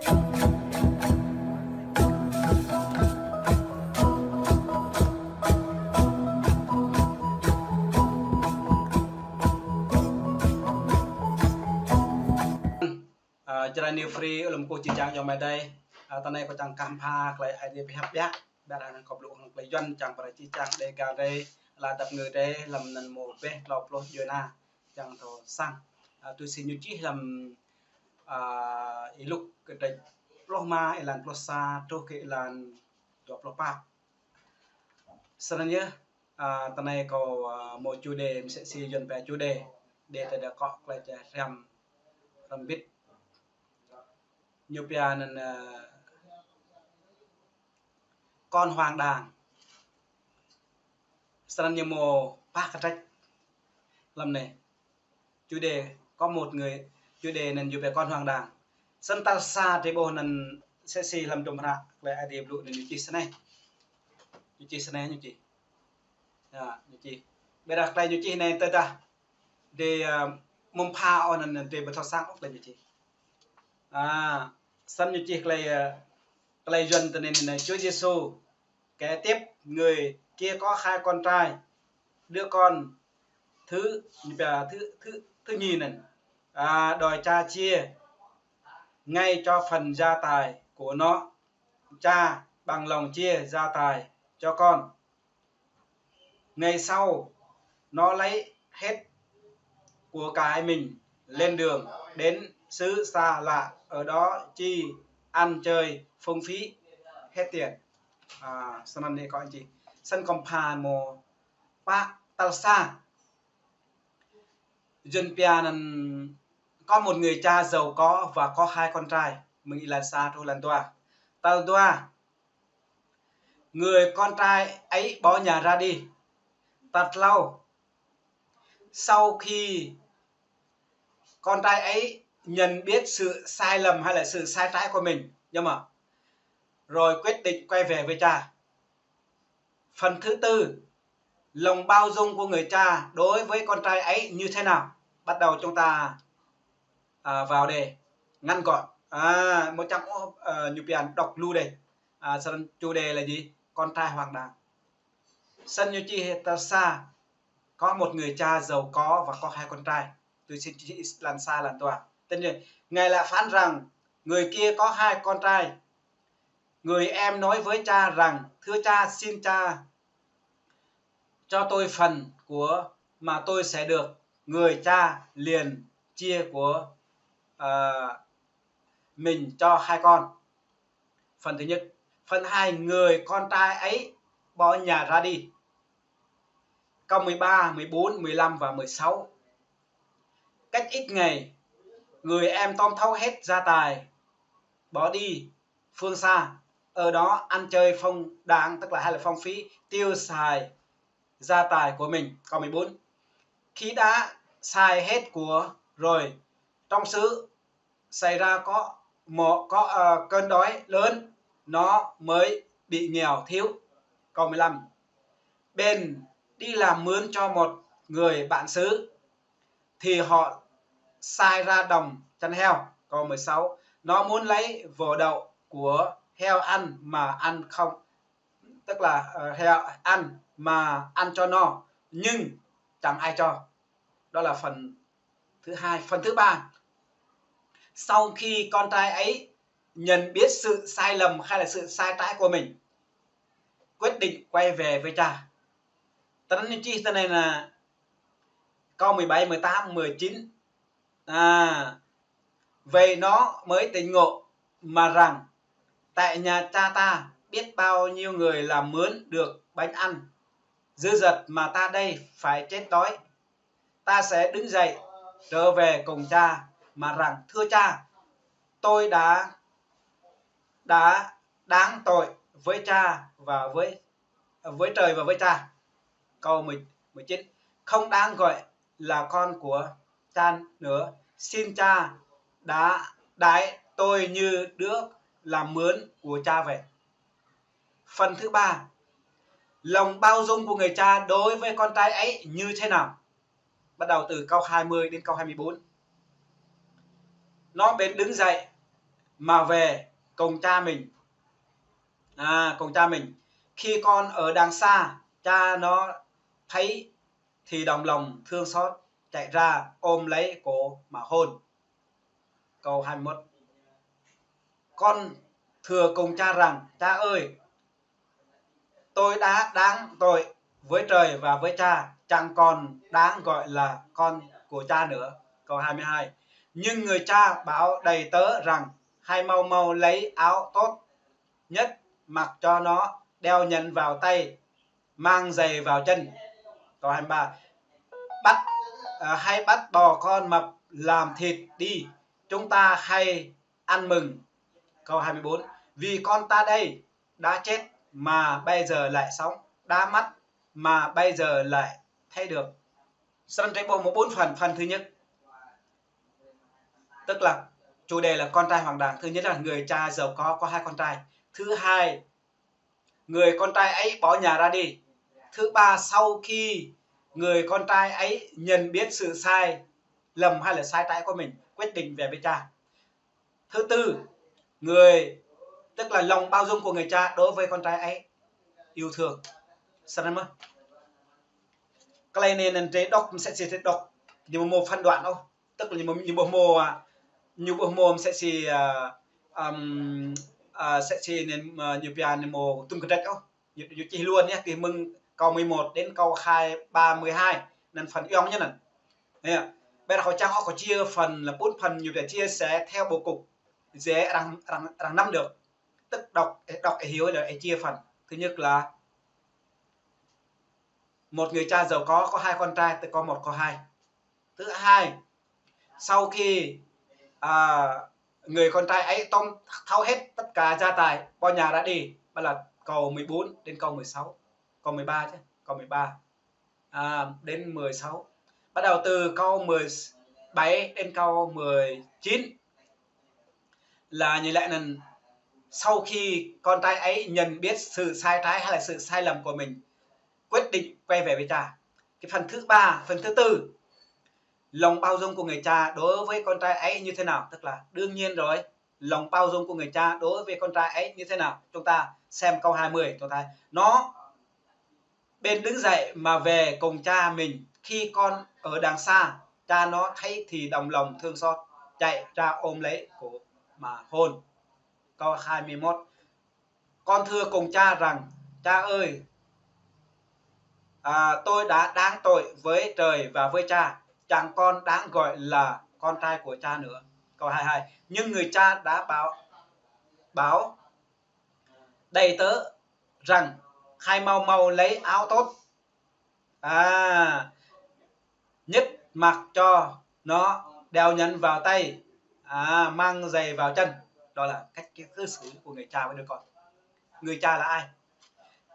Jara new free lum cô chỉ trang trong bài đây tận này có trang cam pha lại ai đi hấp bát đã là cọp lụa không lấy doanh chẳng phải chỉ trang đây cả đây là tập người đây làm nền mồ về lọc lột giờ na chẳng thổ sang tôi xin như chỉ làm lúc cái đây Roma ilan plosa to ke ilan to plopa sebenarnya tận này có một chủ đề sẽ sử dụng về chủ đề để ta được có lại làm biết nhiều nên con hoàng đàng sân nhiều mồ ba cái trách làm này chủ đề có một người chủ đề nên nhiều về con hoàng đàng sân ta xa thì bộ nên sẽ xì làm trồng hạ lại ai điệp lụi nên như sân này như chị như chị bây giờ đây như chị này tới ta để mông pha on nên để bật thao sang ốc lại như chị sân như chị lại dần từ nên Chúa Giêsu kế tiếp người kia có hai con trai đứa con thứ nhì này đòi cha chia ngay cho phần gia tài của nó, cha bằng lòng chia gia tài cho con. Ngày sau nó lấy hết của cải mình lên đường đến xứ xa lạ, ở đó chi ăn chơi phung phí hết tiền. Sân này có anh chị sân công phàn mồ pa talsa dân pian có một người cha giàu có và có hai con trai mình là xa thôi lần toa người con trai ấy bỏ nhà ra đi tạt lâu sau khi con trai ấy nhận biết sự sai lầm hay là sự sai trái của mình nhưng mà rồi quyết định quay về với cha. Phần thứ tư, lòng bao dung của người cha đối với con trai ấy như thế nào? Bắt đầu chúng ta vào đề ngắn gọn. Một trang như biển đọc lưu đề. Chủ đề là gì? Con trai hoàng đàng. Sân như chi ta xa có một người cha giàu có và có hai con trai. Tôi xin chị lần xa lần tòa. Tất nhiên, Ngài lại phán rằng người kia có hai con trai. Người em nói với cha rằng thưa cha, xin cha cho tôi phần của mà tôi sẽ được. Người cha liền chia của mình cho hai con. Phần thứ nhất. Phần hai, người con trai ấy bỏ nhà ra đi. Câu 13, 14, 15 và 16. Cách ít ngày, người em tóm thấu hết gia tài, bỏ đi phương xa, ở đó ăn chơi phong đáng, tức là hay là phong phí, tiêu xài gia tài của mình. Câu 14. Khi đã xài hết của rồi, trong xứ xảy ra có cơn đói lớn, nó mới bị nghèo thiếu. Câu 15. Bèn đi làm mướn cho một người bạn xứ, thì họ sai ra đồng chăn heo. Câu 16. Nó muốn lấy vồ đậu của heo ăn mà ăn không, tức là heo ăn mà ăn cho no, nhưng chẳng ai cho. Đó là phần thứ hai. Phần thứ ba, sau khi con trai ấy nhận biết sự sai lầm hay là sự sai trái của mình, quyết định quay về với cha. Tấn chi thế này là câu 17, 18, 19. Vậy nó mới tỉnh ngộ mà rằng tại nhà cha ta biết bao nhiêu người làm mướn được bánh ăn dư dật mà ta đây phải chết đói. Ta sẽ đứng dậy trở về cùng cha mà rằng thưa cha, tôi đã đáng tội với cha và với trời và với cha. Câu 19. Không đáng gọi là con của cha nữa, xin cha đã đãi tôi như đứa làm mướn của cha vậy. Phần thứ ba, lòng bao dung của người cha đối với con trai ấy như thế nào? Bắt đầu từ câu 20 đến câu 24. Nó bèn đứng dậy mà về cùng cha mình. Cùng cha mình. Khi con ở đằng xa, cha nó thấy thì đồng lòng thương xót, chạy ra ôm lấy cổ mà hôn. Câu 21. Con thưa cùng cha rằng, cha ơi, tôi đã đáng tội với trời và với cha, chẳng còn đáng gọi là con của cha nữa. Câu 22. Nhưng người cha bảo đầy tớ rằng, hãy mau mau lấy áo tốt nhất mặc cho nó, đeo nhẫn vào tay, mang giày vào chân. Câu 23. Hãy bắt bò con mập làm thịt đi, chúng ta hay ăn mừng. Câu 24. Vì con ta đây đã chết mà bây giờ lại sống, đã mất mà bây giờ lại thấy được. Sân trái bộ một 4 phần. Phần thứ nhất, tức là chủ đề là con trai hoàng đàng. Thứ nhất là người cha giàu có 2 con trai. Thứ hai, người con trai ấy bỏ nhà ra đi. Thứ ba, sau khi người con trai ấy nhận biết sự sai lầm hay là sai trái của mình, quyết định về với cha. Thứ tư, tức là lòng bao dung của người cha đối với con trai ấy, yêu thương. Sao mất? Cái này nên chế đọc sẽ đọc nhưng mà một phân đoạn thôi, tức là như bộ mồm sẽ nên như pian mô tung cái đó như chỉ luôn nhé, thì mừng câu 11 đến câu 32 nên phần yong nhé này. Bây giờ họ có chia phần là 4 phần, như để chia sẻ theo bố cục dễ rằng năm được, tức đọc hiểu là chia phần. Thứ nhất là một người cha giàu có 2 con trai, tức có 1 có 2. Thứ hai, sau khi người con trai ấy tháo hết tất cả gia tài, bỏ nhà ra đi. Đó là câu 14 đến câu 16, câu 13 chứ, câu 13 đến 16. Bắt đầu từ câu 17 đến câu 19 là như lại là sau khi con trai ấy nhận biết sự sai trái hay là sự sai lầm của mình, quyết định quay về với cha. Cái phần thứ ba, phần thứ tư, lòng bao dung của người cha đối với con trai ấy như thế nào? Tức là đương nhiên rồi, lòng bao dung của người cha đối với con trai ấy như thế nào? Chúng ta xem câu 20, chúng ta nó bên đứng dậy mà về cùng cha mình, khi con ở đằng xa, cha nó thấy thì đồng lòng thương xót, chạy ra ôm lấy cổ mà hôn. Câu 21. Con thưa cùng cha rằng, cha ơi, tôi đã đáng tội với trời và với cha, chẳng còn đáng gọi là con trai của cha nữa. Câu 22. Nhưng người cha đã bảo đầy tớ rằng, hãy mau mau lấy áo tốt nhất mặc cho nó, đeo nhẫn vào tay, mang giày vào chân. Đó là cách cư xử của người cha với đứa con. Người cha là ai?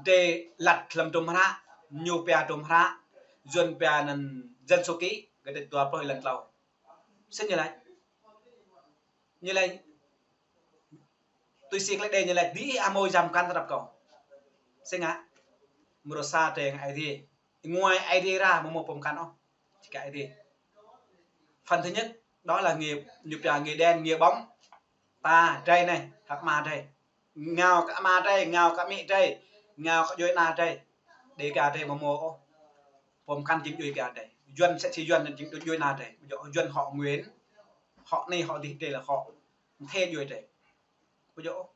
Để lặt làm trùm hả, nhu pia trùm hả, dùn pia nần dân số ký, cái địch tùa bơi lần lâu. Xin như này tôi xin lại đây như là tí amôi dằm căn tập cầu. Xin ạ. Một xa trên ai thì ngoài ai đi ra một bông căn không? Chỉ cả ai thì. Phần thứ nhất đó là nghiệp đen, nghiệp bóng. Ta trai này, các ma trai. Ngào cả ma trai, ngào cả mỹ trai, ngào cả dối na trai. Để cả trai mà mô bông căn chính dối cả trai. Duân sẽ chỉ duân chính dối na trai. Duân họ Nguyễn, họ này họ thì đây là họ thê dối trai. Có chỗ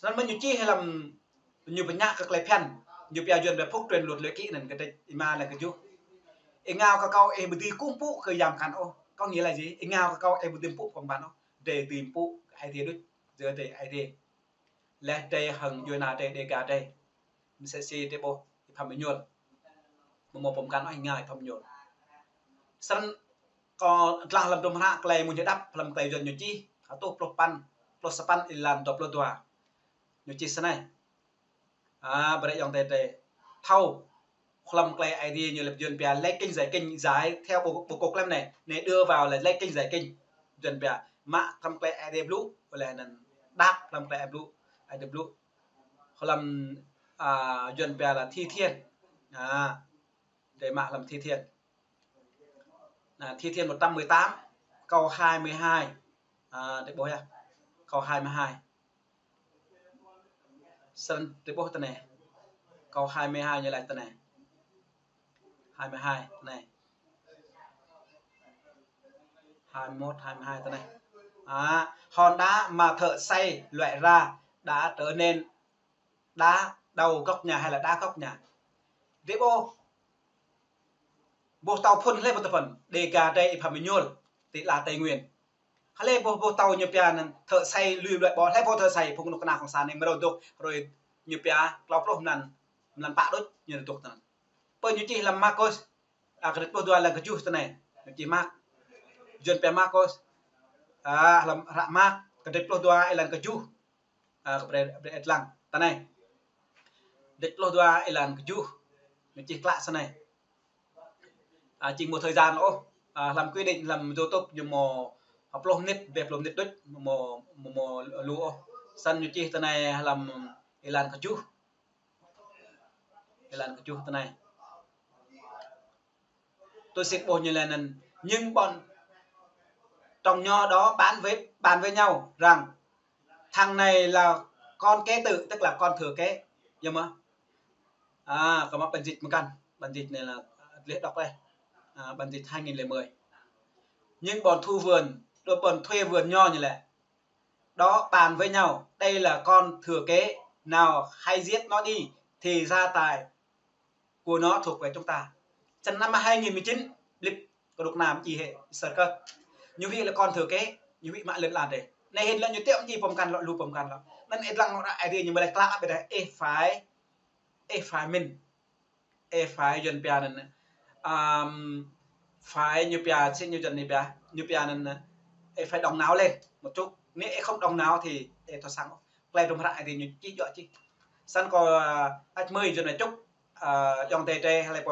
nên mình như chi hay làm như bên nhạc các lấy pen như bây giờ về phúc truyền luật lưỡi kỹ này cái đây mà là cái chú ngao các câu em đi cung phụ khởi giảm khăn ô có nghĩa là gì? Ngao các câu em tìm phụ còn bạn ô để tìm phụ hay thì đứt giờ để ai thì lên đây hằng vui nào đây để cả đây mình sẽ xem đây bộ phẩm mình nhuận một phẩm cán anh ngài phẩm nhuận sân có làm trong hạ clay muốn đắp làm clay dần như chi tốt plus pan làm top luôn tua như chi sân này bởi dòng tề thâu làm clay idea như là dần bia lấy kinh giải theo bộ cục làm này để đưa vào là lấy kinh giải kinh dần bia mạ làm clay idea blue là đáp làm clay blue idea blue làm dần bia là thi thiên để mạ làm thi thiên thi thiên 118 câu 22 để bố câu 22 sân tới bố tên này câu 22 như lại tên này 22 này 21 22 tên này hòn đá mà thợ xây loại ra đã trở nên đá đầu góc nhà hay là đá góc nhà. Tiếp bố tàu phun lên một tập phần đề gà đây phải mình nhôn thì là Tây Nguyên. Hale bố tàu như pia thợ xây lùi loại bò hay bố thợ xây phun nó kanaของสารnày mới đầu tục rồi như pia lọc lọc lần bạ đốt như tục này. Bây như chỉ làm Marcos cái bố đua là cái chú thế này chỉ Mark John pia Marcos làm rạ Mark cái bố đua là cái chú cái lang thế này địch bố đua là cái chú chỉ lạ thế này. Chỉ một thời gian nữa làm quy định làm YouTube nhưng mà học lông nít đẹp lông nít đất mà lúa sân như chi thế này làm Ilan cái chú thế này tôi sẽ bổ như là nhưng bọn trồng nho đó bán với nhau rằng thằng này là con kế tự tức là con thừa kế nhưng mà có một bản dịch một căn bản dịch này là liệt đọc đây bản dịch 2010 nhưng bọn thu vườn rồi bọn thuê vườn nho như này đó bàn với nhau đây là con thừa kế nào hay giết nó đi thì gia tài của nó thuộc về chúng ta. Trong năm 2019 clip có đục làm gì hệ sợ cơ như vị là con thừa kế như vị mạng lớn làm để này hiện là như tiệm gì phòng can lọ lù phòng can lọ nên hết lăng nó ai đi nhưng mà lại clap bên đây phải mình phải dân bia nên phải như bia xin như dân này bia như bia nên phải đồng não lên một chút nếu không đồng não thì thôi sáng play đồng lại thì như chỉ dọa chi sẵn có 20 cho này chút dòng tê hay là